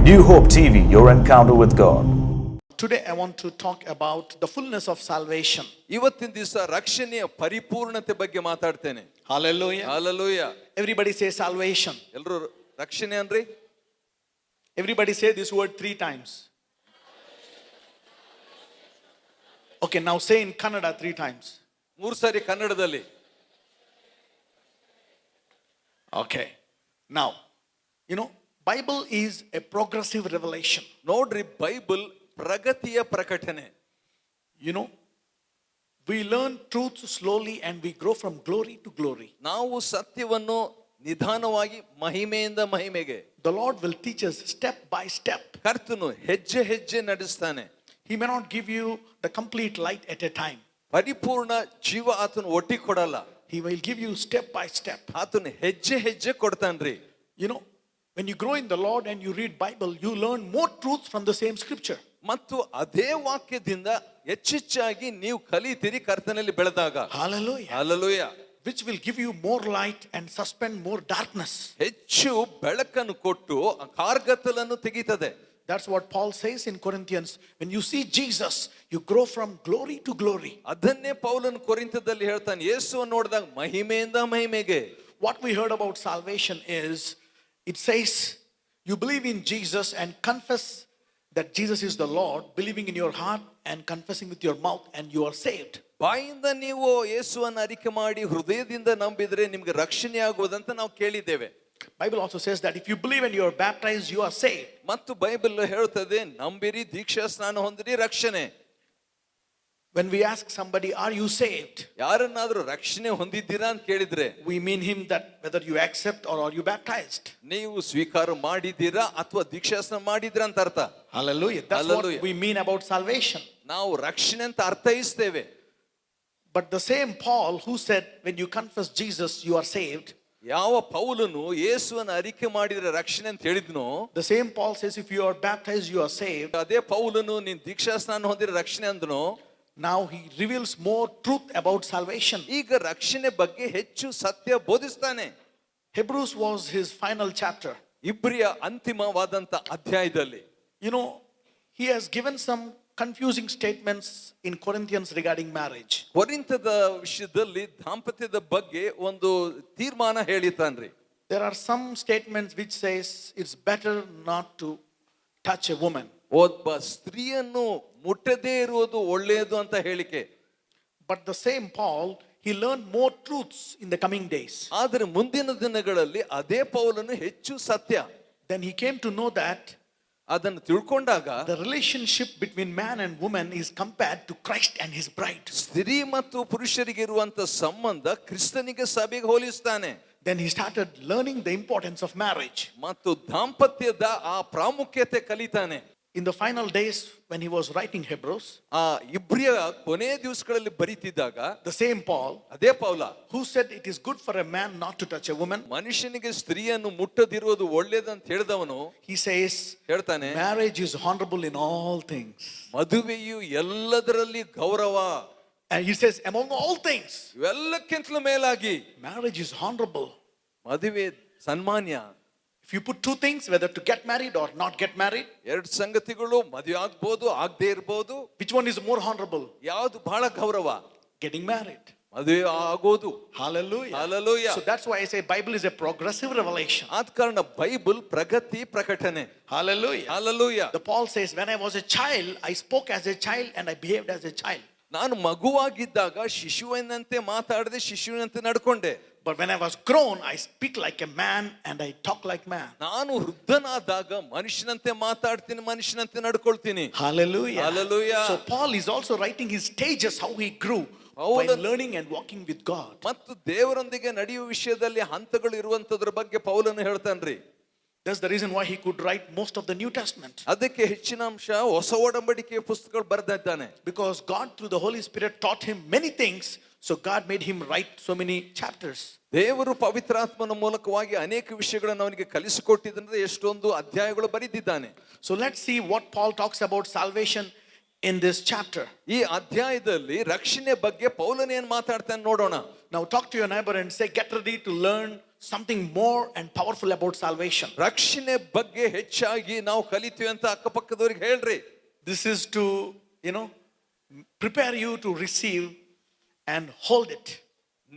New Hope TV, your encounter with God. Today I want to talk about the fullness of salvation. ಇವತ್ತಿನ ದಿವಸ ರಕ್ಷಣೆಯ ಪರಿಪೂರ್ಣತೆ ಬಗ್ಗೆ ಮಾತಾಡ್ತೇನೆ. Hallelujah. Hallelujah. Everybody say salvation. ಎಲ್ಲರೂ ರಕ್ಷಣೆ ಅನ್ರಿ. Everybody say this word 3 times. Okay, now say in Kannada 3 times. 3 ಸಾರಿ ಕನ್ನಡದಲ್ಲಿ. Okay. Now, Bible is a progressive revelation. ನೋಡ್ರಿ, ಬೈಬಲ್ ಪ್ರಗತಿಯ ಪ್ರಕಟಣೆ. We learn truth slowly and we grow from glory to glory. ನಾವು ಸತ್ಯವನ್ನು ನಿಧಾನವಾಗಿ ಮಹಿಮೆಯಿಂದ ಮಹಿಮೆಗೆ. The Lord will teach us step by step. ಕರ್ತನು ಹೆಜ್ಜೆ ಹೆಜ್ಜೆ ನಡೆಸ್ತಾನೆ. He may not give you the complete light at a time. ಪರಿಪೂರ್ಣ ಜೀವ ಆತನು ಒಟ್ಟಿ ಕೊಡಲ್ಲ. He will give you step by step. ಆತನು ಹೆಜ್ಜೆ ಹೆಜ್ಜೆ ಕೊಡ್ತಾನ್ರಿ. When you grow in the Lord and you read Bible, you learn more truths from the same scripture. ಮತ್ತು ಅದೇ ವಾಕ್ಯದಿಂದ ಹೆಚ್ಚೆಚ್ಚಾಗಿ ನೀವು ಕಲಿತೀರಿ ಕರ್ತನಲ್ಲಿ ಬೆಳೆದಾಗ. Hallelujah. Hallelujah. Which will give you more light and suspend more darkness. ಹೆಚ್ಚು ಬೆಳಕನ್ನು ಕೊಟ್ಟು ಕಾರ್ಗತ್ತಲನ್ನು ತೆಗಿತದೆ. That's what Paul says in Corinthians. When you see Jesus, you grow from glory to glory. ಅದನ್ನೇ ಪೌಲನು ಕೊರಿಂಥದಲ್ಲಿ ಹೇಳ್ತಾನೆ, ಯೇಸುವನ್ನು ನೋಡಿದಾಗ ಮಹಿಮೆಯಿಂದ ಮಹಿಮೆಗೆ. What we heard about salvation is, it says, you believe in Jesus and confess that Jesus is the Lord, believing in your heart and confessing with your mouth, and you are saved. ಬಾಯಿಂದ ನೀವು ಯೇಸುವನ್ನು ಅರಿಕೆ ಮಾಡಿ ಹೃದಯದಿಂದ ನಂಬಿದ್ರೆ ನಿಮಗೆ ರಕ್ಷಣೆ ಆಗುವುದಂತ ನಾವು ಕೇಳಿದ್ದೇವೆ. Bible also says that if you believe and you are baptized, you are saved. ಮತ್ತು ಬೈಬಲ್ ಹೇಳ್ತದೆ, ನಂಬಿರಿ, ದೀಕ್ಷಾ ಸ್ನಾನ ಹೊಂದಿರಿ, ರಕ್ಷಣೆ. When we ask somebody, are you saved? ಯಾರನ್ನಾದ್ರೂ ರಕ್ಷಣೆ ಹೊಂದಿದ್ದೀರಾ ಅಂತ ಕೇಳಿದ್ರೆ, we mean him that whether you accept or are you baptized. ನೀವು ಸ್ವೀಕಾರ ಮಾಡಿದ್ದೀರಾ ಅಥವಾ ದೀಕ್ಷಾ ಸ್ನಾನ ಮಾಡಿದ್ದೀರಾ ಅಂತ ಅರ್ಥ. Hallelujah. That's Hallelujah. what we mean about salvation. ನಾವು ರಕ್ಷಣೆ ಅಂತ ಅರ್ಥೈಸ್ತೇವೆ. But the same Paul who said when you confess Jesus you are saved, ಯಾವ ಪೌಲನು ಯೇಸುವನ್ನು ಅರಿಕೆ ಮಾಡಿದ್ರೆ ರಕ್ಷಣೆ ಅಂತ ಹೇಳಿದ್ನೋ, the same Paul says if you are baptized you are saved. ಅದೇ ಪೌಲನು ನೀನು ದೀಕ್ಷಾ ಸ್ನಾನ ಹೊಂದಿದ್ರೆ ರಕ್ಷಣೆ ಅಂದನೋ. Now he reveals more truth about salvation. ಈಗ ರಕ್ಷಣೆ ಬಗ್ಗೆ ಹೆಚ್ಚು ಸತ್ಯ ಬೋಧಿಸ್ತಾನೆ. Hebrews was his final chapter. ಇಬ್ರಿಯ ಅಂತಿಮವಾದಂತ ಅಧ್ಯಾಯದಲ್ಲಿ he has given some confusing statements in Corinthians regarding marriage. ಕೊರಿಂಥದ ವಿಷಯದಲ್ಲಿ ದಾಂಪತ್ಯದ ಬಗ್ಗೆ ಒಂದು ತೀರ್ಮಾನ ಹೇಳಿತಾನ್ರಿ. There are some statements which says it's better not to touch a woman. ಒಬ್ಬ ಸ್ತ್ರೀಯನ್ನು ಮುಟ್ಟದೇ ಇರುವುದು ಒಳ್ಳೆಯದು ಅಂತ ಹೇಳಿಕೆ. But the same Paul, he learned more truths in the coming days. ಆದರೆ ಮುಂದಿನ ದಿನಗಳಲ್ಲಿ ಅದೇ ಪೌಲನು ಹೆಚ್ಚು ಸತ್ಯ. Then he came to know that ಅದನ್ನು ತಿಳ್ಕೊಂಡಾಗ the relationship between man and woman is compared to Christ and his bride. ಸ್ತ್ರೀ ಮತ್ತು ಪುರುಷರಿಗೆ ಇರುವಂತ ಸಂಬಂಧ ಕ್ರಿಸ್ತನಿಗೆ ಸಭೆಗೆ ಹೋಲಿಸ್ತಾನೆ. Then he started learning the importance of marriage. ಮತ್ತು ದಾಂಪತ್ಯದ ಆ ಪ್ರಾಮುಖ್ಯತೆ ಕಲಿತಾನೆ. In the final days when he was writing Hebrews, ಆ ಇಬ್ರಿಯ ಕೊನೆ ದಿವಸಗಳಲ್ಲಿ ಬರೀತಿದ್ದಾಗ the same Paul, ಅದೇ ಪೌಲ, who said it is good for a man not to touch a woman, ಮನುಷ್ಯನಿಗೆ ಸ್ತ್ರೀಯನ್ನು ಮುಟ್ಟದಿರುವುದು ಒಳ್ಳೆಯದಂತ ಹೇಳಿದವನು he says ಹೇಳ್ತಾನೆ, marriage is honorable in all things. ಮದುವೆಯು ಎಲ್ಲದರಲ್ಲಿ ಗೌರವ. And he says among all things, ಇವೆಲ್ಲಕ್ಕಿಂತಲೂ ಮೇಲಾಗಿ marriage is honorable. ಮದುವೆ ಸನ್ಮಾನ್ಯ. If you put 2 things, whether to get married or not get married, ಎರಡು ಸಂಗತಿಗಳು, ಮದುವೆ ಆಗ್ಬೋದು ಆಗದೆ ಇರಬಹುದು, which one is more honorable? ಯಾವುದು ಬಹಳ ಗೌರವ? Getting married. ಮದುವೆ ಆಗೋದು. Hallelujah. Hallelujah. So that's why I say Bible is a progressive revelation. ಆದ ಕಾರಣ ಬೈಬಲ್ ಪ್ರಗತಿ ಪ್ರಕಟಣೆ. Hallelujah. Hallelujah. The Paul says when I was a child I spoke as a child and I behaved as a child. ನಾನು ಮಗುವಾಗಿದ್ದಾಗ ಶಿಶುವಿನಂತೆ ಮಾತಾಡದೆ ಶಿಶುವಿನಂತೆ ನಡ್ಕೊಂಡೆ. But when I was grown I speak like a man and I talk like man. ನಾನು ವೃದ್ಧನಾದಾಗ ಮನುಷ್ಯನಂತೆ ಮಾತಾಡ್ತೀನಿ, ಮನುಷ್ಯನಂತೆ ನಡ್ಕೊಳ್ತೀನಿ. Hallelujah. Hallelujah. So Paul is also writing his stages how he grew by learning and walking with God. ಮತ್ತು ದೇವರೊಂದಿಗೆ ನಡೆಯುವ ವಿಷಯದಲ್ಲಿ ಹಂತಗಳು ಇರುವಂತದ್ರ ಬಗ್ಗೆ ಪೌಲನು ಹೇಳ್ತಾನ್ರಿ. That's the reason why he could write most of the New Testament. ಅದಕ್ಕೆ ಹೆಚ್ಚಿನ ಅಂಶ ಹೊಸ ಒಡಂಬಡಿಕೆಯ ಪುಸ್ತಕಗಳು ಬರೆದಿದ್ದಾನೆ. Because God through the Holy Spirit taught him many things, so God made him write so many chapters. ದೇವರು ಪವಿತ್ರಾತ್ಮನ ಮೂಲಕವಾಗಿ ಅನೇಕ ವಿಷಯಗಳನ್ನು ಅವನಿಗೆ ಕಲಿಸಿಕೊಟ್ಟಿದ್ದರಿಂದ ಎಷ್ಟೊಂದು ಅಧ್ಯಾಯಗಳು ಬರೆದಿದ್ದಾನೆ. So let's see what Paul talks about salvation in this chapter. ಈ ಅಧ್ಯಾಯದಲ್ಲಿ ರಕ್ಷಣೆ ಬಗ್ಗೆ ಪೌಲನು ಏನು ಮಾತಾಡ್ತಾನೆ ನೋಡೋಣ. Now talk to your neighbor and say, get ready to learn something more and powerful about salvation. ರಕ್ಷಣೆ ಬಗ್ಗೆ ಹೆಚ್ಚಾಗಿ ನಾವು ಕಲಿತೀವಿ ಅಂತ ಅಕ್ಕಪಕ್ಕದವ್ರಿಗೆ ಹೇಳ್ರಿ. This is to, prepare you to receive and hold it.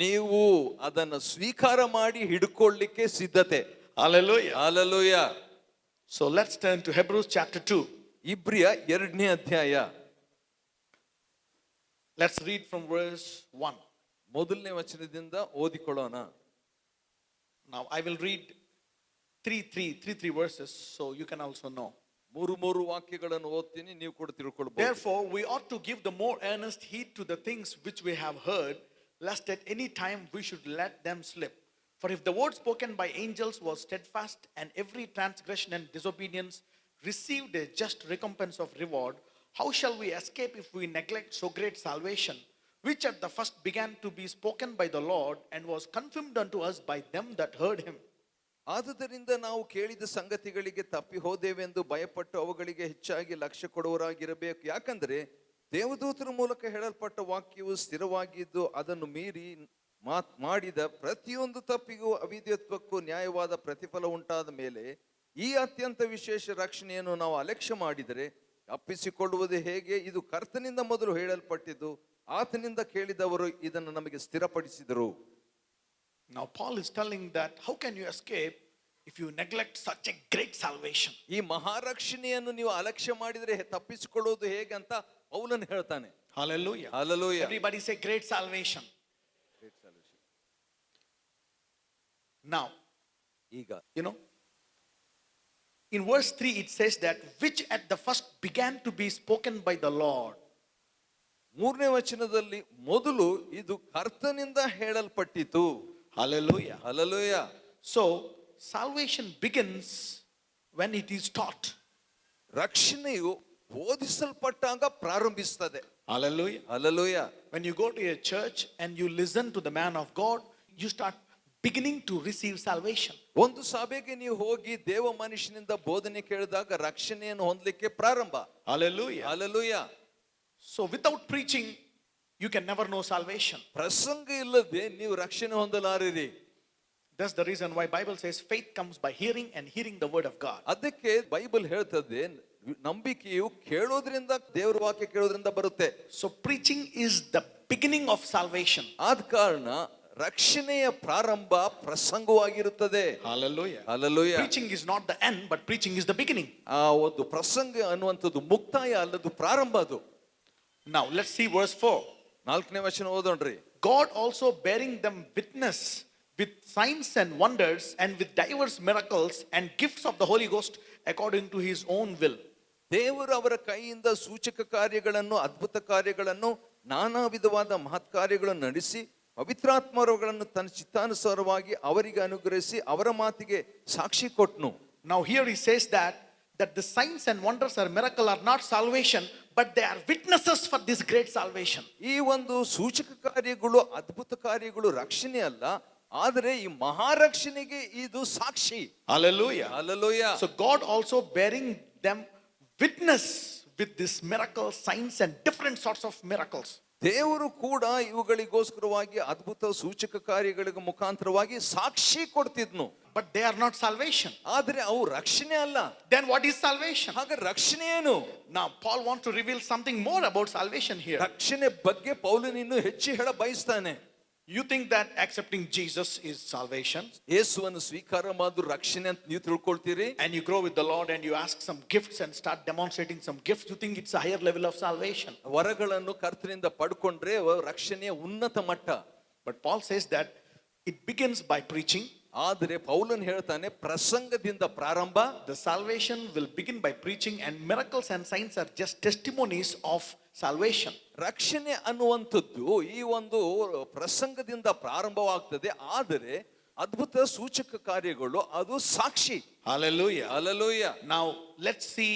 ನೀವು ಅದನ್ನು ಸ್ವೀಕಾರ ಮಾಡಿ ಹಿಡ್ಕೊಳ್ಳಿಕ್ಕೆ ಸಿದ್ಧತೆ. Hallelujah. Hallelujah. So let's turn to Hebrews chapter 2. ಇಬ್ರಿಯ 2ನೇ ಅಧ್ಯಾಯ. Let's read from verse 1. ಮೊದಲನೇ ವಚನದಿಂದ ಓದಿಕೊಳ್ಳೋಣ. Now I will read three verses so you can also know. ಮೂರು ವಾಕ್ಯಗಳನ್ನು ಓದ್ತೀನಿ, ನೀವು ಕೂಡ ತಿಳ್ಕೊಳ್ಬಹುದು. Therefore we ought to give the more earnest heed to the things which we have heard, lest at any time we should let them slip. For if the word spoken by angels was steadfast, and every transgression and disobedience received a just recompense of reward, how shall we escape if we neglect so great salvation, which at the first began to be spoken by the Lord, and was confirmed unto us by them that heard him? ಆದುದರಿಂದ ನಾವು ಕೇಳಿದ ಸಂಗತಿಗಳಿಗೆ ತಪ್ಪಿ ಹೋದೇವೆಂದು ಭಯಪಟ್ಟು ಅವುಗಳಿಗೆ ಹೆಚ್ಚಾಗಿ ಲಕ್ಷ್ಯ ಕೊಡುವವರಾಗಿರಬೇಕು. ಯಾಕಂದ್ರೆ ದೇವದೂತರ ಮೂಲಕ ಹೇಳಲ್ಪಟ್ಟ ವಾಕ್ಯವು ಸ್ಥಿರವಾಗಿದ್ದು ಅದನ್ನು ಮೀರಿ ಮಾಡಿದ ಪ್ರತಿಯೊಂದು ತಪ್ಪಿಗೂ ಅವಿಧೇಯತ್ವಕ್ಕೂ ನ್ಯಾಯವಾದ ಪ್ರತಿಫಲ ಉಂಟಾದ ಮೇಲೆ ಈ ಅತ್ಯಂತ ವಿಶೇಷ ರಕ್ಷಣೆಯನ್ನು ನಾವು ಅಲಕ್ಷ್ಯ ಮಾಡಿದರೆ ಅಪ್ಪಿಸಿಕೊಳ್ಳುವುದು ಹೇಗೆ? ಇದು ಕರ್ತನಿಂದ ಮೊದಲು ಹೇಳಲ್ಪಟ್ಟಿದ್ದು, ಆತನಿಂದ ಕೇಳಿದವರು ಇದನ್ನು ನಮಗೆ ಸ್ಥಿರಪಡಿಸಿದರು. Now Paul is telling that how can you escape if you neglect such a great salvation? ಈ ಮಹಾರಕ್ಷಣೆಯನ್ನು ನೀವು ಅಲಕ್ಷ್ಯ ಮಾಡಿದರೆ ತಪ್ಪಿಸಿಕೊಳ್ಳುವುದು ಹೇಗೆ ಅಂತ ಪೌಲನು ಹೇಳ್ತಾನೆ. Hallelujah. Hallelujah. Everybody say great salvation. Now, ಈಗ in verse 3 it says that which at the first began to be spoken by the Lord. ಮೂರನೇ ವಚನದಲ್ಲಿ ಮೊದಲು ಇದು ಕರ್ತನಿಂದ ಹೇಳಲ್ಪಟ್ಟಿತು. Hallelujah. Hallelujah. So salvation begins when it is taught. ರಕ್ಷಣೆಯು ಬೋಧಿಸಲ್ಪಟ್ಟಾಗ ಪ್ರಾರಂಭಿಸುತ್ತದೆ. Hallelujah. Hallelujah. When you go to a church and you listen to the man of God, you start beginning to receive salvation. ಒಂದು ಸಭೆಗೆ ನೀವು ಹೋಗಿ ದೇವ ಮನುಷ್ಯನಿಂದ ಬೋಧನೆ ಕೇಳಿದಾಗ ರಕ್ಷಣೆಯನ್ನು ಹೊಂದಲಿಕ್ಕೆ ಪ್ರಾರಂಭ. Hallelujah. Hallelujah. So without preaching you can never know salvation. ಪ್ರಸಂಗ ಇಲ್ಲದೆ ನೀವು ರಕ್ಷಣೆ ಹೊಂದಲಾರಿರಿ. That's the reason why Bible says faith comes by hearing and hearing the word of God. ಅದಕ್ಕೆ ಬೈಬಲ್ ಹೇಳ್ತದೆ ನಂಬಿಕೆಯು ಕೇಳೋದ್ರಿಂದ ದೇವರ ವಾಕ್ಯ ಕೇಳೋದ್ರಿಂದ ಬರುತ್ತೆ. So preaching is the beginning of salvation. ಆದ ಕಾರಣ ರಕ್ಷಣೆಯ ಪ್ರಾರಂಭ ಪ್ರಸಂಗವಾಗಿರುತ್ತದೆ. Hallelujah. Hallelujah. Preaching is not the end, but preaching is the beginning. ಆ ಒಂದು ಪ್ರಸಂಗ ಅನ್ನುವಂಥದ್ದು ಮುಕ್ತಾಯ ಅಲ್ಲದು ಪ್ರಾರಂಭ ಅದು. Now let's see verse 4. 4ನೇ ವಚನ ಓದೋಣ್ರಿ. God also bearing them witness with signs and wonders and with diverse miracles and gifts of the Holy Ghost according to his own will. ದೇವರು ಅವರ ಕೈಯಿಂದ ಸೂಚಕ ಕಾರ್ಯಗಳನ್ನು, ಅದ್ಭುತ ಕಾರ್ಯಗಳನ್ನು, ನಾನಾ ವಿಧವಾದ ಮಹತ್ ಕಾರ್ಯಗಳನ್ನು ನಡೆಸಿ ಪವಿತ್ರಾತ್ಮರುಗಳನ್ನು ತನ್ನ ಚಿತ್ತಾನುಸಾರವಾಗಿ ಅವರಿಗೆ ಅನುಗ್ರಹಿಸಿ ಅವರ ಮಾತಿಗೆ ಸಾಕ್ಷಿ ಕೊಟ್ನು. Now here he says that the signs and wonders or miracle are not salvation, but they are witnesses for this great salvation. ಈ ಒಂದು ಸೂಚಕ ಕಾರ್ಯಗಳು, ಅದ್ಭುತ ಕಾರ್ಯಗಳು ರಕ್ಷಣೆ ಅಲ್ಲ, ಆದರೆ ಈ ಮಹಾರಕ್ಷಣೆಗೆ ಇದು ಸಾಕ್ಷಿ. Hallelujah. Hallelujah. So God also bearing them witness with this miracle, signs and different sorts of miracles. ದೇವರು ಕೂಡ ಇವುಗಳಿಗೋಸ್ಕರವಾಗಿ ಅದ್ಭುತ ಸೂಚಕ ಕಾರ್ಯಗಳಿಗೆ ಮುಖಾಂತರವಾಗಿ ಸಾಕ್ಷಿ ಕೊಡ್ತಿದ್ನು. But they are not salvation. ಆದರೆ ಅವು ರಕ್ಷಣೆ ಅಲ್ಲ. Then what is salvation? ಹಾಗೆ ರಕ್ಷಣೆ ಏನು? Now Paul wants to reveal something more about salvation here. ರಕ್ಷಣೆ ಬಗ್ಗೆ ಪೌಲನು ಇನ್ನೂ ಹೆಚ್ಚು ಹೇಳ ಬಯಸ್ತಾನೆ. You think that accepting Jesus is salvation? ಯೇಸುವನ್ನು ಸ್ವೀಕಾರ ಮಾಡೋದು ರಕ್ಷಣೆ ಅಂತ ನೀವು ತಿಳ್ಕೊಳ್ತೀರಿ. And you grow with the Lord and you ask some gifts and start demonstrating some gifts, you think it's a higher level of salvation. ವರಗಳನ್ನು ಕರ್ತನಿಂದ ಪಡ್ಕೊಂಡ್ರೆ ರಕ್ಷಣೆಯ ಉನ್ನತ ಮಟ್ಟ. But Paul says that it begins by preaching. ಆದರೆ ಪೌಲನ್ ಹೇಳ್ತಾನೆ ಪ್ರಸಂಗದಿಂದ ಪ್ರಾರಂಭ. The salvation will begin by preaching and miracles and signs are just testimonies of salvation. ರಕ್ಷಣೆ ಅನ್ನುವಂಥದ್ದು ಈ ಒಂದು ಪ್ರಸಂಗದಿಂದ ಪ್ರಾರಂಭವಾಗ್ತದೆ, ಆದರೆ ಅದ್ಭುತ ಸೂಚಕ ಕಾರ್ಯಗಳು ಅದು ಸಾಕ್ಷಿ. Hallelujah. Hallelujah. Now let's see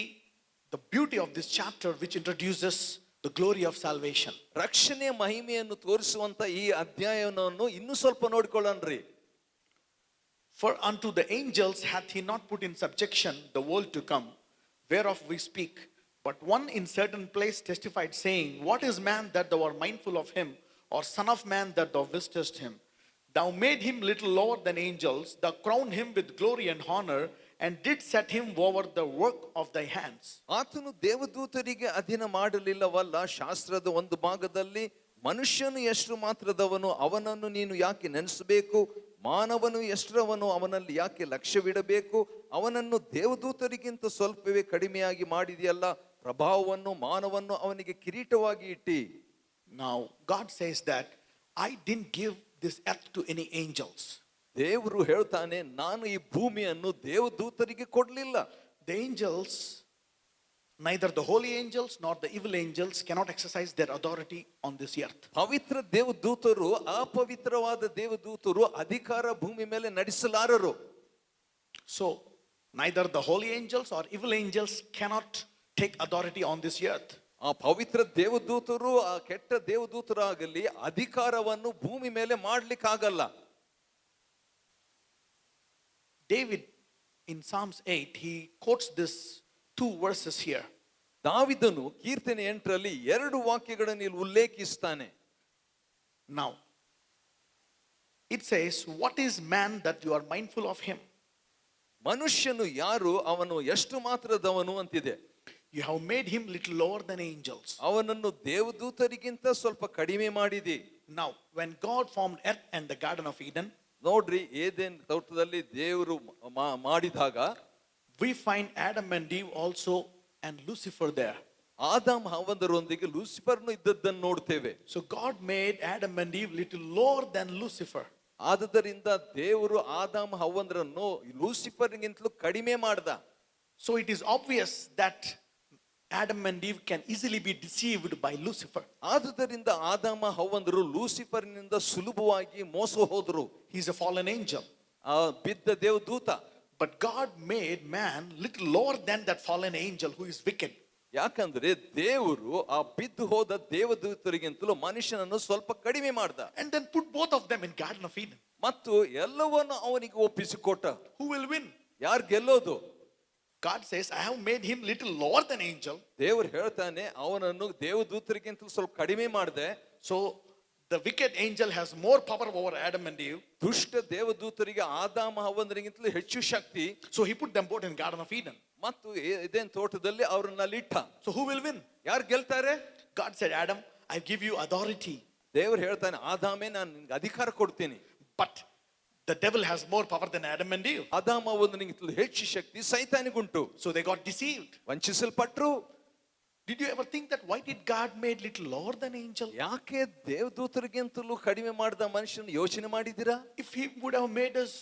the beauty of this chapter which introduces the glory of salvation. ರಕ್ಷಣೆಯ ಮಹಿಮೆಯನ್ನು ತೋರಿಸುವಂತ ಈ ಅಧ್ಯಾಯವನ್ನು ಇನ್ನೂ ಸ್ವಲ್ಪ ನೋಡ್ಕೊಳ್ಳೋಣ್ರಿ. For unto the angels hath he not put in subjection the world to come, whereof we speak. But one in certain place testified, saying, What is man that thou art mindful of him, or son of man that thou visitest him? Thou made him little lower than angels, thou crowned him with glory and honor, and did set him over the work of thy hands. ಆತನು ದೇವದೂತರಿಗೆ ಅಧೀನ ಮಾಡಲಿಲ್ಲವಲ್ಲ, ಶಾಸ್ತ್ರದ ಒಂದು ಭಾಗದಲ್ಲಿ ಮನುಷ್ಯನು ಎಷ್ಟು ಮಾತ್ರದವನು ಅವನನ್ನು ನೀನು ಯಾಕೆ ನೆನೆಸಬೇಕು, ಮಾನವನು ಎಷ್ಟರವನು ಅವನಲ್ಲಿ ಯಾಕೆ ಲಕ್ಷ್ಯವಿಡಬೇಕು, ಅವನನ್ನು ದೇವದೂತರಿಗಿಂತ ಸ್ವಲ್ಪವೇ ಕಡಿಮೆಯಾಗಿ ಮಾಡಿದೆಯಲ್ಲ, ಪ್ರಭಾವವನ್ನು ಮಾನವನ್ನು ಅವನಿಗೆ ಕಿರೀಟವಾಗಿ ಇಟ್ಟಿ. Now God says that I didn't give this earth to any angels. ದೇವರು ಹೇಳ್ತಾನೆ, ನಾನು ಈ ಭೂಮಿಯನ್ನು ದೇವದೂತರಿಗೆ ಕೊಡ್ಲಿಲ್ಲ. The angels, neither the holy angels nor the evil angels cannot exercise their authority on this earth. ಪವಿತ್ರ ದೇವದೂತರು ಅಪವಿತ್ರವಾದ ದೇವದೂತರು ಅಧಿಕಾರ ಭೂಮಿ ಮೇಲೆ ನಡೆಸಲಾರರು. So neither the holy angels or evil angels cannot take authority on this earth. ಆ ಪವಿತ್ರ ದೇವದೂತರು ಆ ಕೆಟ್ಟ ದೇವದೂತರಾಗಲಿ ಅಧಿಕಾರವನ್ನು ಭೂಮಿ ಮೇಲೆ ಮಾಡ್ಲಿಕ್ಕಾಗಲ್ಲ. David in Psalms 8 he quotes this two verses here. ದಾವಿದನು ಕೀರ್ತನೆ 8ರಲ್ಲಿ 2 ವಾಕ್ಯಗಳನ್ನು ಇಲ್ಲಿ ಉಲ್ಲೇಖಿಸ್ತಾನೆ. Now it says, what is man that you are mindful of him? ಮನುಷ್ಯನು ಯಾರು, ಅವನು ಎಷ್ಟು ಮಾತ್ರದವನು ಅಂತಿದೆ. You have made him little lower than angels. ಅವನನ್ನು ದೇವದೂತರಿಗಿಂತ ಸ್ವಲ್ಪ ಕಡಿಮೆ ಮಾಡಿದಿ. Now when God formed earth and the garden of Eden, ನೋಡ್ರಿ, ಏದೇನ್ ತೋಟದಲ್ಲಿ ದೇವರು ಮಾಡಿದಾಗ we find Adam and Eve also and Lucifer there. Adam ಹವ್ವಂದರೊಂದಿಗೆ ಲೂಸಿಫರ್ನು ಇದ್ದದ್ದನ್ನು ನೋಡ್ತೇವೆ. So God made Adam and Eve little lower than Lucifer. ಆದುದರಿಂದ ದೇವರು ಆದಾಮ್ ಹವ್ವಂದರನ್ನು ಲೂಸಿಫರ್ಗಿಂತಲೂ ಕಡಿಮೆ ಮಾಡ್ದ. So it is obvious that Adam and Eve can easily be deceived by Lucifer. ಆದುದರಿಂದ ಆದಾಮ ಹವ್ವಂದರು ಲೂಸಿಫರ್ನಿಂದ ಸುಲಭವಾಗಿ ಮೋಸ ಹೋದರು. He is a fallen angel. ಬಿದ್ದ ದೇವದೂತ. But God made man little lower than that fallen angel who is wicked. ಯಾಕಂದ್ರೆ ದೇವರು ಆ ಬಿದ್ದು ಹೋದ ದೇವದೂತರಿಗಿಂತಲೂ ಮನುಷ್ಯನನ್ನು ಸ್ವಲ್ಪ ಕಡಿಮೆ ಮಾಡ್ದ. And then put both of them in Garden of Eden. ಮತ್ತು ಎಲ್ಲವನ್ನು ಅವನಿಗೆ ಒಪ್ಪಿಸಿಕೊಟ್ಟ. Who will win? ಯಾರು ಗೆಲ್ಲೋದು? God says, I have made him little lower than angel. ದೇವರು ಹೇಳ್ತಾನೆ, ಅವನನ್ನು ದೇವದೂತರಿಗಿಂತಲೂ ಸ್ವಲ್ಪ ಕಡಿಮೆ ಮಾಡಿದೆ. So the wicked angel has more power over Adam and Eve. ದುಷ್ಟ ದೇವದೂತರಿಗೆ ಆದಾಮ ಹವ್ವಂದರಿಗಿಂತಲೂ ಹೆಚ್ಚು ಶಕ್ತಿ. So he put them both in Garden of Eden. ಮತ್ತು ಏದೆನ್ ತೋಟದಲ್ಲಿ ಅವರನ್ನ ಇಟ್ಟ. So who will win? ಯಾರು ಗೆಲ್ತಾರೆ? God said, Adam, I give you authority. ದೇವರು ಹೇಳ್ತಾನೆ, ಆದಾಮೇ ನಾನು ನಿನಗೆ ಅಧಿಕಾರ ಕೊಡ್ತೀನಿ. But the devil has more power than Adam and Eve. ಆದಾಮ ಹವ್ವಂದರಿಗಿಂತಲೂ ಹೆಚ್ಚು ಶಕ್ತಿ ಸೈತಾನಿಗುಂಟು. So they got deceived. ವಂಚಿಸಲ್ಪಟ್ರು. Did you ever think that why did God made little lower than angel? ಯಾಕೆ ದೇವದೂತರಿಗಿಂತಲೂ ಕಡಿಮೆ ಮಾಡಿದ ಮನುಷ್ಯನ ಯೋಚನೆ ಮಾಡಿದ್ದೀರಾ? If he would have made us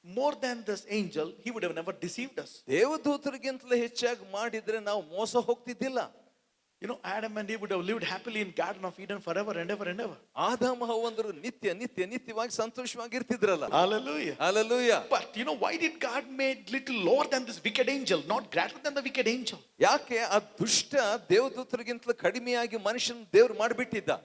more than this angel, he would have never deceived us. ದೇವದೂತರಿಗಿಂತಲೂ ಹೆಚ್ಚಾಗಿ ಮಾಡಿದ್ರೆ ನಾವು ಮೋಸ ಹೋಗ್ತಿದ್ದಿಲ್ಲ. You know, Adam and Eve would have lived happily in Garden of Eden forever and ever and ever. ಆದಾಮ ಹವ್ವಂದರು ನಿತ್ಯವಾಗಿ ಸಂತೋಷವಾಗಿರ್ತಿದ್ರಲ್ಲ. Hallelujah. Hallelujah. But you know, why did God made little lower than this wicked angel, not greater than the wicked angel? ಯಾಕೆ ಆ ದುಷ್ಟ ದೇವದೂತರಿಗಿಂತಲೂ ಕಡಿಮೆಯಾಗಿ ಮನುಷ್ಯನ ದೇವರು ಮಾಡಿಬಿಟ್ಟಿದ್ದ?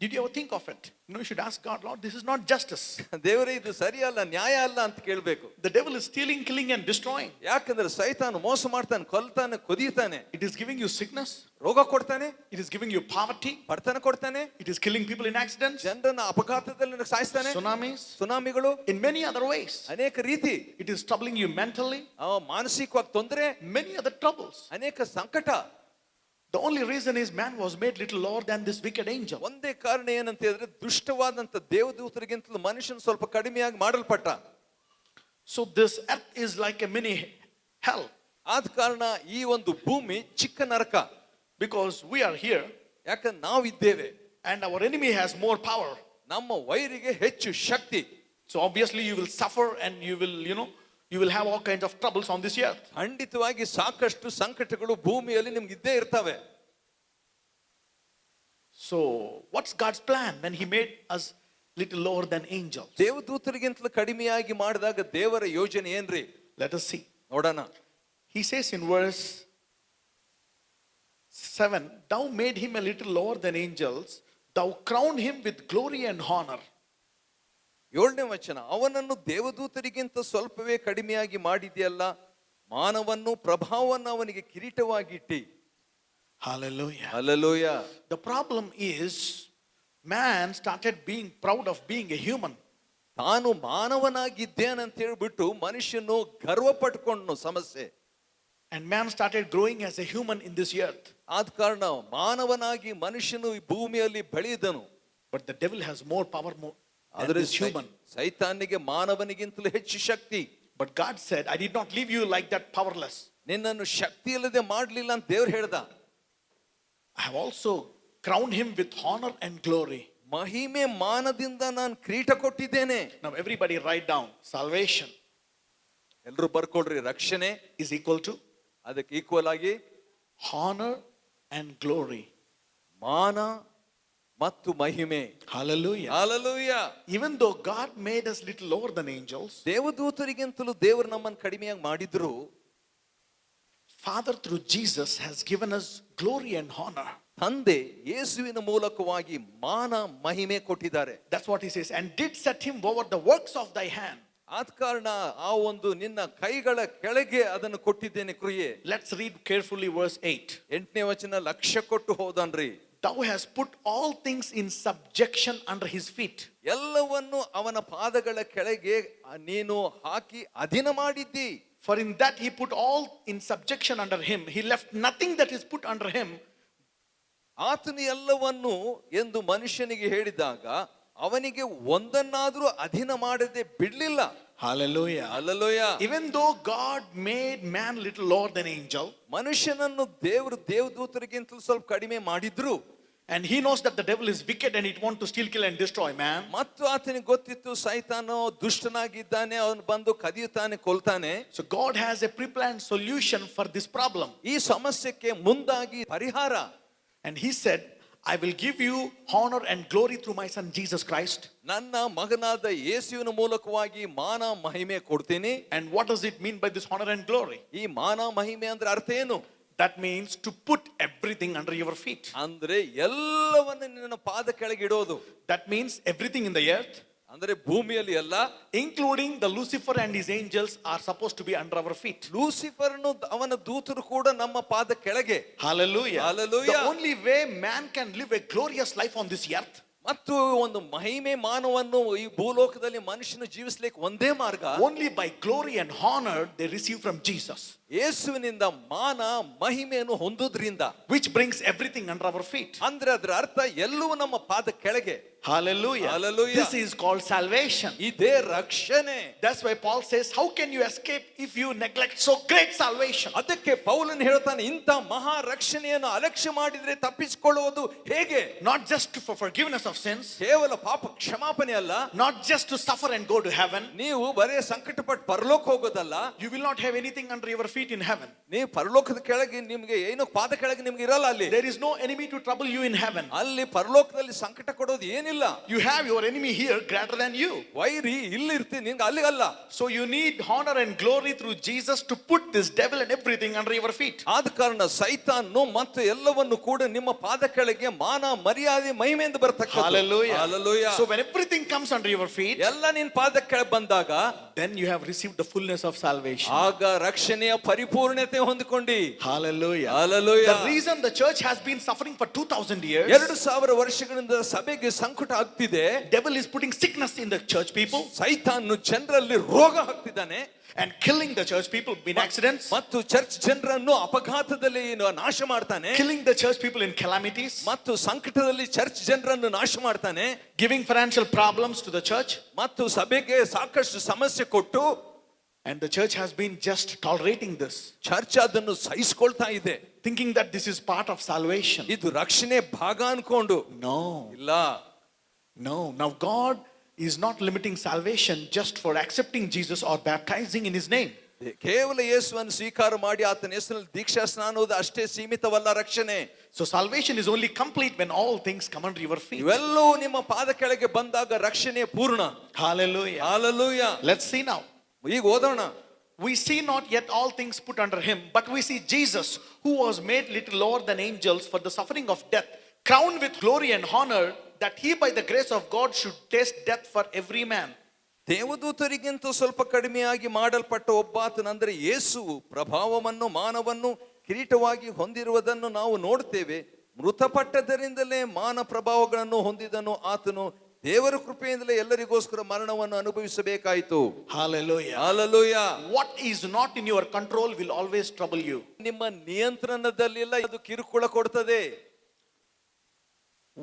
Did you ever think of it? You know, you should ask God, Lord, this is not justice. ದೇವರೇ, ಇದು ಸರಿಯಲ್ಲ, ನ್ಯಾಯ ಅಲ್ಲ ಅಂತ ಕೇಳಬೇಕು. The devil is stealing, killing and destroying. ಯಾಕಂದ್ರೆ ಸೈತಾನ ಮೋಸ ಮಾಡ್ತಾನೆ, ಕೊಲ್ತಾನೆ, ಕೊದೀತಾನೆ. It is giving you sickness. ರೋಗ ಕೊಡ್ತಾನೆ. It is giving you poverty. ಬಡತನ ಕೊಡ್ತಾನೆ. It is killing people in accidents. ಜನರನ್ನ ಅಪಘಾತದಲ್ಲಿ ಸಾಯಿಸ್ತಾನೆ. Tsunamis. ಸುನಾಮಿಗಳು. In many other ways. ಅನೇಕ ರೀತಿ. It is troubling you mentally. ಮಾನಸಿಕವಾಗಿ ತೊಂದರೆ. Many other troubles. ಅನೇಕ ಸಂಕಟ. The only reason is man was made little lower than this wicked angel. ಒಂದೇ ಕಾರಣ ಏನಂತ ಹೇಳಿದ್ರೆ ದುಷ್ಟವಾದಂತ ದೇವದೂತರಿಗಿಂತಲೂ ಮನುಷ್ಯನ ಸ್ವಲ್ಪ ಕಡಿಮೆಯಾಗಿ ಮಾಡಲ್ಪಟ್ಟ. So this earth is like a mini hell. ಆದ ಕಾರಣ ಈ ಒಂದು ಭೂಮಿ ಚಿಕ್ಕ ನರಕ. Because we are here. ಯಾಕಂದ್ರೆ ನಾವಿದ್ದೇವೆ. And our enemy has more power. ನಮ್ಮ ವೈರಿಗೆ ಹೆಚ್ಚು ಶಕ್ತಿ. So obviously you will suffer and you will have all kinds of troubles on this earth. ಖಂಡಿತವಾಗಿ ಸಾಕಷ್ಟು ಸಂಕಟಗಳು ಭೂಮಿಯಲ್ಲಿ ನಿಮ್ಗೆ ಇದ್ದೇ ಇರ್ತವೆ. So what's God's plan when he made us little lower than angels? ದೇವದೂತರಿಗಿಂತಲೂ ಕಡಿಮೆಯಾಗಿ ಮಾಡಿದಾಗ ದೇವರ ಯೋಜನೆ ಏನ್ರಿ? Let us see. ನೋಡೋಣ. He says in verse 7, thou made him a little lower than angels, thou crowned him with glory and honor. 7ನೇ ವಚನ, ಅವನನ್ನು ದೇವದೂತರಿಗಿಂತ ಸ್ವಲ್ಪವೇ ಕಡಿಮೆಯಾಗಿ ಮಾಡಿದೆಯಲ್ಲ, ಮಾನವನ್ನು ಪ್ರಭಾವವನ್ನು ಅವನಿಗೆ ಕಿರೀಟವಾಗಿಟ್ಟಿ. Hallelujah. Hallelujah. The problem is man started being proud of being a human. ತಾನು ಮಾನವನಾಗಿದ್ದೇನಂತ ಹೇಳ್ಬಿಟ್ಟು ಮನುಷ್ಯನು ಗರ್ವ ಪಟ್ಕೊಂಡು ಸಮಸ್ಯೆ. And man started growing as a human in this earth. ಆದ ಕಾರಣ ಮಾನವನಾಗಿ ಮನುಷ್ಯನು ಈ ಭೂಮಿಯಲ್ಲಿ ಬೆಳೆದನು. But the devil has more power than ಆದರೆ this human. ಸೈತಾನಿಗೆ ಮಾನವನಿಗಿಂತಲೂ ಹೆಚ್ಚು ಶಕ್ತಿ. But God said, I did not leave you like that powerless. ನಿನ್ನನ್ನು ಶಕ್ತಿ ಇಲ್ಲದೆ ಮಾಡ್ಲಿಲ್ಲ ಅಂತ ದೇವ್ರು ಹೇಳ್ದ. I have also crowned him with honor and glory. ಮಹಿಮೆ ಮಾನದಿಂದ ನಾನು ಕಿರೀಟ ಕೊಟ್ಟಿದ್ದೇನೆ. Now everybody write down, salvation ಎಲ್ಲರೂ ಬರ್ಕೊಳ್ರಿ, ರಕ್ಷಣೆ is equal to ಅದಕ್ಕೆ ಈಕ್ವಲ್ ಆಗಿ honor and glory. ಮಾನ ಮತ್ತು ಮಹಿಮೆ. Hallelujah. Hallelujah. Even though God made us little lower than angels, ದೇವದೂತರಿಗಿಂತಲೂ ದೇವರು ನಮ್ಮನ್ನು ಕಡಿಮೆಯಾಗಿ ಮಾಡಿದ್ರು, Father through Jesus has given us glory and honor. ತಂದೆ ಯೇಸುವಿನ ಮೂಲಕವಾಗಿ ಮಾನ ಮಹಿಮೆ ಕೊಟ್ಟಿದ್ದಾರೆ. That's what he says. And did set him over the works of thy hand. ಆದ ಕಾರಣ ಆ ಒಂದು ನಿನ್ನ ಕೈಗಳ ಕೆಳಗೆ ಅದನ್ನು ಕೊಟ್ಟಿದ್ದೇನೆ ಕ್ರಿಯೆ. Let's read carefully verse 8. 8ನೇ ವಚನ ಲಕ್ಷ್ಯ ಕೊಟ್ಟು ಹೋದನ್ರಿ. Thou hast put all things in subjection under his feet. ಎಲ್ಲವನ್ನು ಅವನ ಪಾದಗಳ ಕೆಳಗೆ ನೀನು ಹಾಕಿ ಅಧೀನ ಮಾಡಿದ್ದಿ. For in that he put all in subjection under him. He left nothing that is put under him. ಆತನು ಎಲ್ಲವನ್ನು ಎಂದು ಮನುಷ್ಯನಿಗೆ ಹೇಳಿದಾಗ ಅವನಿಗೆ ಒಂದನ್ನಾದ್ರೂ ಅಧೀನ ಮಾಡದೆ ಬಿಡ್ಲಿಲ್ಲ. Hallelujah. Hallelujah. Even though God made man little lower than angel, ಮನುಷ್ಯನನ್ನು ದೇವದೂತರಿಗಿಂತಲೂ ಸ್ವಲ್ಪ ಕಡಿಮೆ ಮಾಡಿದ್ರು. and he knows that the devil is wicked and it wants to steal, kill and destroy man. ಮತ್ತು ಆತನಿಗೆ ಗೊತ್ತಿತ್ತು ಸೈತಾನೋ ದುಷ್ಟನಾಗಿದ್ದಾನೆ, ಅವನು ಬಂದು ಕದಿಯುತ್ತಾನೆ, ಕೊಲ್ತಾನೆ. So God has a pre-planned solution for this problem. ಈ ಸಮಸ್ಯೆಗೆ ಮುಂದಾಗಿ ಪರಿಹಾರ. And he said, I will give you honor and glory through my son Jesus Christ. ನನ್ನ ಮಗನಾದ ಯೇಸುವಿನ ಮೂಲಕವಾಗಿ ಮಾನ ಮಹಿಮೆ ಕೊಡ್ತೀನಿ. And what does it mean by this honor and glory? ಈ ಮಾನ ಮಹಿಮೆ ಅಂದ್ರೆ ಅರ್ಥ ಏನು? That means to put everything under your feet. ಅಂದ್ರೆ ಎಲ್ಲವನ್ನು ನಿನ್ನ ಪಾದ ಕೆಳಗೆ ಇಡೋದು. That means everything in the earth, ಅಂದ್ರೆ ಭೂಮಿಯಲ್ಲಿ ಎಲ್ಲ, including the Lucifer and his angels, are supposed to be under our feet. ಲೂಸಿಫರ್ನು ಅವನ ದೂತರು ಕೂಡ ನಮ್ಮ ಪಾದ ಕೆಳಗೆ. Hallelujah. Hallelujah. The only way man can live a glorious life on this earth, ಮತ್ತು ಒಂದು ಮಹಿಮೆ ಮಾನವನ್ನು ಈ ಭೂಲೋಕದಲ್ಲಿ ಮನುಷ್ಯನು ಜೀವಿಸಲಿಕ್ಕೆ ಒಂದೇ ಮಾರ್ಗ, only by glory and honor they receive from Jesus, ಯೇಸುವಿನಿಂದ ಮಾನ ಮಹಿಮೆಯನ್ನು ಹೊಂದುವುದರಿಂದ, which brings everything under our feet. ಅಂದ್ರೆ ಅದರ ಅರ್ಥ ಎಲ್ಲವೂ ನಮ್ಮ ಪಾದ ಕೆಳಗೆ. Hallelujah. Hallelujah. This is called salvation. ಇದೇ ರಕ್ಷಣೆ. That's why Paul says, how can you escape if you neglect so great salvation? ಅದಕ್ಕೆ ಪೌಲನು ಹೇಳ್ತಾನೆ, ಇಂಥ ಮಹಾ ರಕ್ಷಣೆಯನ್ನು ಅಲಕ್ಷ್ಯ ಮಾಡಿದ್ರೆ ತಪ್ಪಿಸಿಕೊಳ್ಳುವುದು ಹೇಗೆ? Not just for forgiveness of sins, ಕೇವಲ ಪಾಪ ಕ್ಷಮಾಪಣೆ ಅಲ್ಲ, not just to suffer and go to heaven. ನೀವು ಬರೇ ಸಂಕಟಪಟ್ಟು ಪರಲೋಕ ಹೋಗೋದಲ್ಲ, You will not have anything under your feet in heaven. ನೀವು ಪರಲೋಕದ ಕೆಳಗೆ ನಿಮ್ಗೆ ಏನು ಪಾದ ಕೆಳಗೆ ನಿಮ್ಗೆ ಇರಲ್ಲ. ಅಲ್ಲಿ There is no enemy to trouble you in heaven. ಅಲ್ಲಿ ಪರಲೋಕದಲ್ಲಿ ಸಂಕಟ ಕೊಡೋದು ಏನಿಲ್ಲ. You have your enemy here greater than you. ವೈರಿ ಇಲ್ಲಿ ಇರ್ತೀನಿ, ನಿಂಗೆ ಅಲ್ಲಿಗಲ್ಲ. So you need honor and glory through Jesus to put this devil and everything under your feet. ಆದ ಕಾರಣ ಸೈತಾನು ಮತ್ತು ಎಲ್ಲವನ್ನು ಕೂಡ ನಿಮ್ಮ ಪಾದ ಕೆಳಗೆ ಮಾನ ಮರ್ಯಾದೆ ಮಹಿಮೆಯಿಂದ ಬರ್ತಕ್ಕಂಥದ್ದು. Hallelujah. Hallelujah. So when everything comes under your feet, ಎಲ್ಲ ನಿನ್ನ ಪಾದ ಕೆಳಗೆ ಬಂದಾಗ then you have received the fullness of salvation. ಆಗ ರಕ್ಷಣೆಯ ಪರಿಪೂರ್ಣತೆ ಹೊಂದಿಕೊಂಡಿ. Hallelujah. Hallelujah. The reason the church has been suffering for 2000 years, 2000 ವರ್ಷಗಳಿಂದ ಸಭೆಗೆ ಸಂಕಟ ಆಗ್ತಿದೆ. devil is putting sickness in the church people, ಸೈತಾನು ಜನರಲ್ಲಿ ರೋಗ ಹಾಕ್ತಿದ್ದಾನೆ, and killing the church people in accidents, ಮತ್ತು church ಜನರನ್ನು ಅಪಘಾತದಲ್ಲಿ ನಾಶ ಮಾಡ್ತಾನೆ, killing the church people in calamities, ಮತ್ತು ಸಂಕಟದಲ್ಲಿ ಚರ್ಚ್ ಜನರನ್ನು ನಾಶ ಮಾಡ್ತಾನೆ, giving financial problems to the church, ಮತ್ತು ಸಭೆಗೆ ಸಾಕಷ್ಟು ಸಮಸ್ಯೆ ಕೊಟ್ಟು, and the church has been just tolerating this, church ಅದನ್ನು ಸಹಿಸಿಕೊಳ್ತಾ ಇದೆ, thinking that this is part of salvation. ಇದು ರಕ್ಷಣೆ ಭಾಗ ಅನ್ಕೊಂಡು. No, ಇಲ್ಲ. no. Now God is not limiting salvation just for accepting Jesus or baptizing in his name. ಕೇವಲ ಯೇಸುವನ್ನು ಸ್ವೀಕಾರ ಮಾಡಿ ಆತನ ಹೆಸರಿನಲ್ಲಿ ದೀಕ್ಷಾ ಸ್ನಾನವುದು ಅಷ್ಟೇ ಸೀಮಿತವಲ್ಲ ರಕ್ಷಣೆ. So salvation is only complete when all things come under your feet. ಇವೆಲ್ಲವೂ ನಿಮ್ಮ ಪಾದ ಕೆಳಗೆ ಬಂದಾಗ ರಕ್ಷಣೆ ಪೂರ್ಣ. Hallelujah. Hallelujah. Let's see now. ಈಗ ಓದೋಣ. We see not yet all things put under him, but we see Jesus, who was made little lower than angels for the suffering of death, crowned with glory and honor, that he by the grace of God should taste death for every man. ದೇವದೂತರಿಗಿಂತ ಸ್ವಲ್ಪ ಕಡಿಮೆಯಾಗಿ ಮಾಡಲ್ಪಟ್ಟ ಒಬ್ಬಾತನಂದ್ರೆ ಯೇಸು ಪ್ರಭಾವವನ್ನು ಮಾನವನ್ನು ಕಿರೀಟವಾಗಿ ಹೊಂದಿರುವುದನ್ನು ನಾವು ನೋಡ್ತೇವೆ. ಮೃತಪಟ್ಟದರಿಂದಲೇ ಮಾನ ಪ್ರಭಾವಗಳನ್ನು ಹೊಂದಿದನು ಆತನು ದೇವರ ಕೃಪೆಯಿಂದಲೇ ಎಲ್ಲರಿಗೋಸ್ಕರ ಮರಣವನ್ನು ಅನುಭವಿಸಬೇಕಾಯಿತು. Hallelujah. Hallelujah. What is not in your control will always trouble you. ನಿಮ್ಮ ನಿಯಂತ್ರಣದಲ್ಲಿಲ್ಲ, ಅದು ಕಿರುಕುಳ ಕೊಡ್ತದೆ.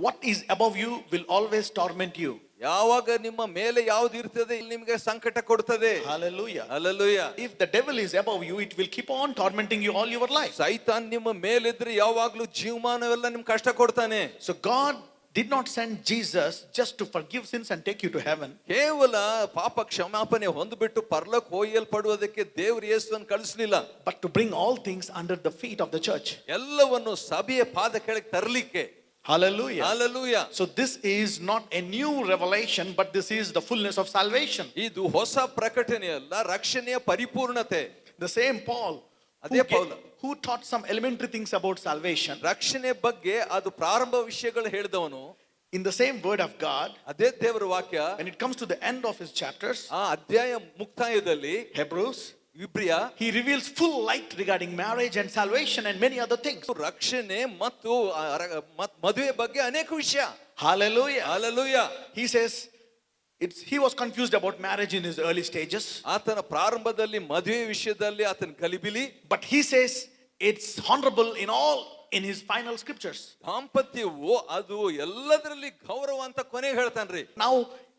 What is above you will always torment you. ಯಾವಾಗ ನಿಮ್ಮ ಮೇಲೆ ಯಾವ್ದು ಇರ್ತದೆ ನಿಮಗೆ ಸಂಕಟ ಕೊಡ್ತದೆ. Hallelujah. Hallelujah. If the devil is above you, it will keep on tormenting you all your life. ಸೈತಾನ್ ನಿಮ್ಮ ಮೇಲಿದ್ರೆ ಯಾವಾಗ್ಲೂ ಜೀವಮಾನವೆಲ್ಲ ನಿಮ್ಗೆ ಕಷ್ಟ ಕೊಡ್ತಾನೆ. So God did not send Jesus just to forgive sins and take you to heaven. ಕೇವಲ ಪಾಪ ಕ್ಷಮಾಪಣೆ ಹೊಂದ್ಬಿಟ್ಟು ಪರಲೋಕ ಒಯ್ಯಲ್ಪಡುವುದಕ್ಕೆ ದೇವರು ಯೇಸುವನ್ನು ಕಳಿಸಲಿಲ್ಲ, But to bring all things under the feet of the church. ಎಲ್ಲವನ್ನು ಸಭೆಯ ಪಾದ ಕೆಳಗೆ ತರಲಿಕ್ಕೆ. Hallelujah. Hallelujah. So this is not a new revelation, but this is the fullness of salvation. ಇದು ಹೊಸ ಪ್ರಕಟಣೆ ಅಲ್ಲ, ರಕ್ಷಣೆಯ ಪರಿಪೂರ್ಣತೆ. The same Paul ಅದೇ ಪೌಲ who taught some elementary things about salvation. ರಕ್ಷಣೆ ಬಗ್ಗೆ ಅದು ಪ್ರಾರಂಭ ವಿಷಯಗಳು ಹೇಳಿದವನು. In the same word of God, ಅದೇ ದೇವರ ವಾಕ್ಯ when it comes to the end of his chapters, ಆ ಅಧ್ಯಾಯ ಮುಕ್ತಾಯದಲ್ಲಿ Hebrews, ಇಬ್ರಿಯ he reveals full light regarding marriage and salvation and many other things. ರಕ್ಷಣೆ ಮತ್ತು ಮದುವೆ ಬಗ್ಗೆ ಅನೇಕ ವಿಷಯ. Hallelujah. Hallelujah. He says he was confused about marriage in his early stages, ಆತನ ಪ್ರಾರಂಭದಲ್ಲಿ ಮದುವೆ ವಿಷಯದಲ್ಲಿ ಆತನ ಗಲಿಬಿಲಿ. but he says it's honorable in his final scriptures. ದಾಂಪತ್ಯವು ಅದು ಎಲ್ಲದರಲ್ಲಿ ಗೌರವ ಅಂತ ಕೊನೆಗೆ ಹೇಳ್ತಾನ್ರಿ. Now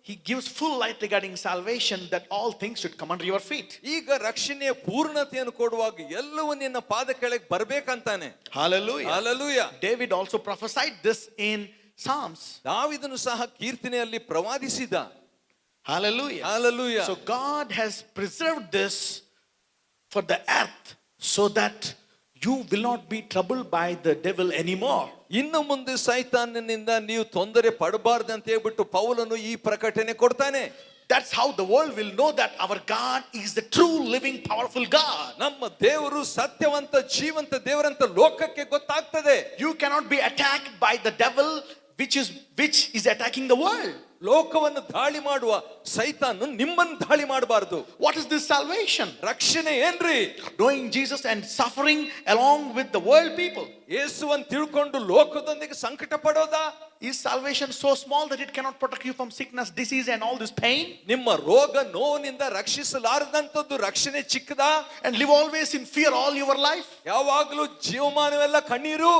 he gives full light regarding salvation, that all things should come under your feet. ಈಗ ರಕ್ಷಣೆಯ ಪೂರ್ಣತೆಯನ್ನು ಕೊಡುವಾಗ ಎಲ್ಲವೂ ನಿನ್ನ ಪಾದ ಕೆಳಗೆ ಬರ್ಬೇಕಂತಾನೆ. Hallelujah. Hallelujah. David also prophesied this in Psalms. ದಾವೀದನು ಸಹ ಕೀರ್ತನೆಯಲ್ಲಿ ಪ್ರವಾದಿಸಿದ. Hallelujah. Hallelujah. So God has preserved this for the earth so that you will not be troubled by the devil anymore. ಇನ್ನು ಮುಂದೆ ಸೈತಾನನಿಂದ ನೀವು ತೊಂದರೆ ಪಡಬಾರ್ದಂತ ಹೇಳ್ಬಿಟ್ಟು ಪೌಲನು ಈ ಪ್ರಕಟಣೆ ಕೊಡ್ತಾನೆ. That's how the world will know that our God is the true living powerful God. ನಮ್ಮ ದೇವರು ಸತ್ಯವಂತ ಜೀವಂತ ದೇವರಂತ ಲೋಕಕ್ಕೆ ಗೊತ್ತಾಗ್ತದೆ. You cannot be attacked by the devil which is attacking the world. ಲೋಕವನ್ನು ದಾಳಿ ಮಾಡುವ ಸೈತಾನು ನಿಮ್ಮನ್ನು ದಾಳಿ ಮಾಡಬಾರದು. What is this salvation? ರಕ್ಷಣೆ ಏನ್ರಿ? Knowing Jesus and suffering along with the world people. ಯೇಸುವನ್ನು ತಿಳ್ಕೊಂಡು ಲೋಕದೊಂದಿಗೆ ಸಂಕಟ ಪಡೋದಾ? Is salvation so small that it cannot protect you from sickness, disease and all this pain? ನಿಮ್ಮ ರೋಗ ನೋವಿನಿಂದ ರಕ್ಷಿಸಲಾರದಂತದ್ದು ರಕ್ಷಣೆ ಚಿಕ್ಕದಾ? And live always in fear all your life? ಯಾವಾಗಲೂ ಜೀವಮಾನವೆಲ್ಲ ಕಣ್ಣೀರು?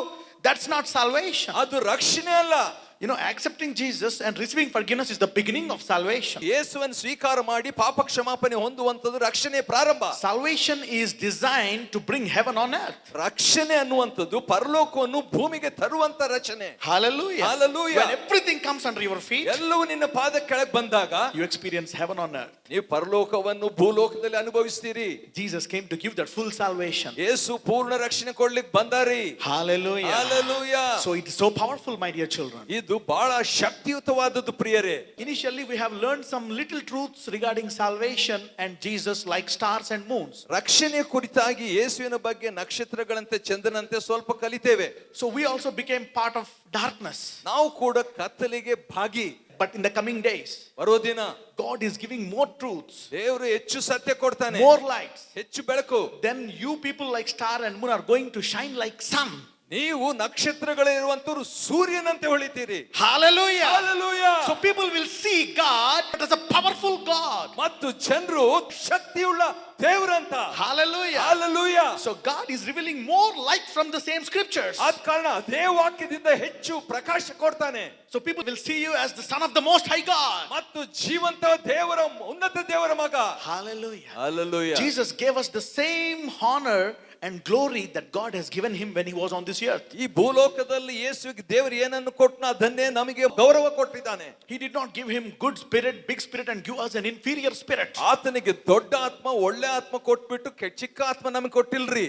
That's not salvation. ಅದು ರಕ್ಷಣೆ ಅಲ್ಲ. You know, accepting Jesus and receiving forgiveness is the beginning of salvation. ಯೇಸುವನ್ನು ಸ್ವೀಕಾರ ಮಾಡಿ ಪಾಪ ಕ್ಷಮಾಪಣೆ ಹೊಂದುವಂತದ್ದು ರಕ್ಷಣೆ ಪ್ರಾರಂಭ. Salvation is designed to bring heaven on earth. ರಕ್ಷಣೆ ಅನ್ನುವಂಥದ್ದು ಪರಲೋಕವನ್ನು ಭೂಮಿಗೆ ತರುವಂತ ರಚನೆ. Hallelujah. Hallelujah. When everything comes under your feet, ಎಲ್ಲವೂ ನಿನ್ನ ಪಾದ ಕೆಳಗೆ ಬಂದಾಗ you experience heaven on earth. ನೀವು ಪರಲೋಕವನ್ನು ಭೂಲೋಕದಲ್ಲಿ ಅನುಭವಿಸ್ತೀರಿ. Jesus came to give that full salvation. ಯೇಸು ಪೂರ್ಣ ರಕ್ಷಣೆ ಕೊಡ್ಲಿಕ್ಕೆ ಬಂದಾರಿ. Hallelujah. Hallelujah. So it is so powerful, my dear children. ಇದು ಬಹಳ ಶಕ್ತಿಯುತವಾದದ್ದು ಪ್ರಿಯರೇ. Initially we have learned some little truths regarding salvation and Jesus, like stars and moons. ರಕ್ಷಣೆ ಕುರಿತಾಗಿ ಯೇಸುವಿನ ಬಗ್ಗೆ ನಕ್ಷತ್ರಗಳಂತೆ ಚಂದ್ರನಂತೆ ಸ್ವಲ್ಪ ಕಲಿತೇವೆ. So we also became part of darkness. ನಾವು ಕೂಡ ಕತ್ತಲಿಗೆ ಭಾಗಿ. But in the coming days, ಬರೋ ದಿನ God is giving more truths, ದೇವರು ಹೆಚ್ಚು ಸತ್ಯ ಕೊಡ್ತಾನೆ, more lights. ಹೆಚ್ಚು ಬೆಳಕು. Then you people like star and moon are going to shine like sun. ನೀವು ನಕ್ಷತ್ರಗಳಿರುವಂತವರು ಸೂರ್ಯನಂತೆ ಹೊಳಿತೀರಿ. Hallelujah. Hallelujah. So people will see God as a powerful God. ಮತ್ತು ಜನರು ಶಕ್ತಿಯುಳ್ಳ ದೇವರಂತ. Hallelujah. Hallelujah. So God is revealing more light from the same scriptures. ಆದ ಕಾರಣ ಅದೇ ವಾಕ್ಯದಿಂದ ಹೆಚ್ಚು ಪ್ರಕಾಶ ಕೊಡ್ತಾನೆ. So people will see you as the son of the most high God. ಮತ್ತು ಜೀವಂತ ದೇವರ ಉನ್ನತ ದೇವರ ಮಗ. Hallelujah. Hallelujah. Jesus gave us the same honor and glory that God has given him when he was on this earth. ಈ ಭೂಲೋಕದಲ್ಲಿ ಯೇಸುವಿಗೆ ದೇವರು ಏನನ್ನು ಕೊಟ್ಟನೋ ಅದನ್ನೇ ನಮಗೆ ಗೌರವ ಕೊಟ್ಟಿದ್ದಾನೆ. He did not give him good spirit, big spirit and give us an inferior spirit. ಆತನಿಗೆ ದೊಡ್ಡ ಆತ್ಮ ಒಳ್ಳೆ ಆತ್ಮ ಕೊಟ್ಬಿಟ್ಟು ಚಿಕ್ಕ ಆತ್ಮ ನಮಗೆ ಕೊಟ್ಟಿಲ್ರಿ.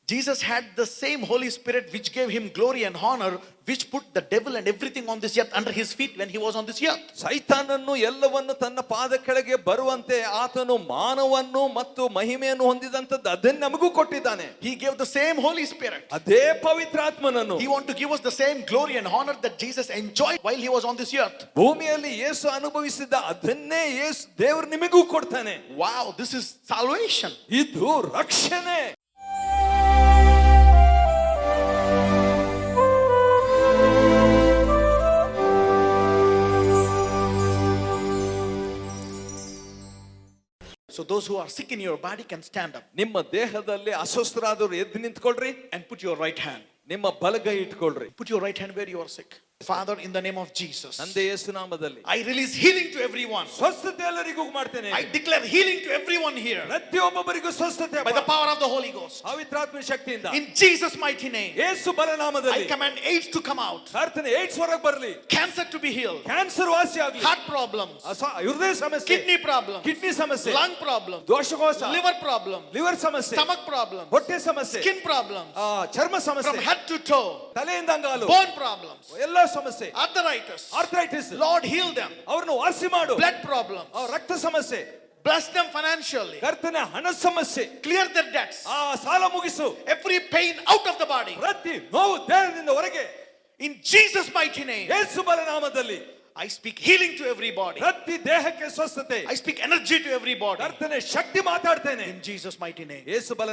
Jesus had the same Holy Spirit which gave him glory and honor, which put the devil and everything on this earth under his feet when he was on this earth. ಸೈತಾನನ್ನು ಎಲ್ಲವನ್ನು ತನ್ನ ಪಾದ ಕೆಳಗೆ ಬರುವಂತೆ ಆತನು ಮಾನವನ್ನು ಮತ್ತು ಮಹಿಮೆಯನ್ನು ಹೊಂದಿದಂತದ್ದು ಅದನ್ನು ನಮಗೂ ಕೊಟ್ಟಿದ್ದಾನೆ. He gave the same Holy Spirit. ಅದೇ ಪವಿತ್ರಾತ್ಮನನ್ನು He want to give us the same glory and honor that Jesus enjoyed while he was on this earth. ಭೂಮಿಯಲ್ಲಿ ಯೇಸು ಅನುಭವಿಸಿದ ಅದನ್ನೇ ಯೇಸು ದೇವರು ನಿಮಗೂ ಕೊಡ್ತಾನೆ. Wow, this is salvation. ಇದು ರಕ್ಷಣೆ. Those who are sick in your body can stand up ನಿಮ್ಮ ದೇಹದಲ್ಲಿ ಅಸ್ವಸ್ಥರಾದವರು ಎದ್ದು ನಿಂತ್ಕೊಳ್ರಿ. and put your right hand. ನಿಮ್ಮ ಬಲಗೈ ಇಟ್ಕೊಳ್ರಿ. Put your right hand where you are sick. Father, in the name of Jesus, ತಂದೆ ಯೇಸು ನಾಮದಲ್ಲಿ I release healing to everyone. ಸ್ವಸ್ಥತೆ ಎಲ್ಲರಿಗೂ ಮಾಡ್ತೇನೆ. I declare healing to everyone here ಪ್ರತಿಯೊಬ್ಬರಿಗೂ ಸ್ವಸ್ಥತೆ by the power of the Holy Ghost. ಪವಿತ್ರಾತ್ಮ ಶಕ್ತಿಯಿಂದ In Jesus' mighty name, ಯೇಸು ಬಲ I ನಾಮದಲ್ಲಿ command AIDS to come out, ಪ್ರಾರ್ಥನೆ ಏಡ್ಸ್ ಹೊರಗೆ ಬರಲಿ. cancer to be healed, cancer ವಾಸಿ ಆಗಲಿ. heart problems, ಹೃದಯ ಸಮಸ್ಯೆ, kidney problems, ಕಿಡ್ನಿ ಸಮಸ್ಯೆ, lung problems, ದ್ವಾಸಕೋಶ, liver problems, liver ಸಮಸ್ಯೆ, stomach problems, ಹೊಟ್ಟೆ ಸಮಸ್ಯೆ, skin problems, ಚರ್ಮ from ಸಮಸ್ಯೆ, head to toe, ತಲೆಯಿಂದ ಅಂಗಾಲು, bone problems, ಎಲ್ಲ ಸಮಸ್ಯೆ, arthritis. Arthritis, Lord, heal them. ಅವ್ರನ್ನು ವಾಸಿ ಮಾಡು. Blood problems, ರಕ್ತ ಸಮಸ್ಯೆ, bless them financially, ಕರ್ತನೆ ಹಣ ಸಮಸ್ಯೆ, clear their debts, ಸಾಲ ಮುಗಿಸು. every pain out of the body. ಪ್ರತಿ ನೋವು ದೇಹದಿಂದ ಹೊರಗೆ In Jesus' mighty name, ಯೇಸು ಬಲ ನಾಮದಲ್ಲಿ I speak healing to every body. ಪ್ರತಿ ದೇಹಕ್ಕೆ ಸ್ವಸ್ಥತೆ, I speak energy to every body. ಕರ್ತನೆ ಶಕ್ತಿ ಮಾತಾಡ್ತೇನೆ. In Jesus' mighty name. ಯೇಸು ಬಲ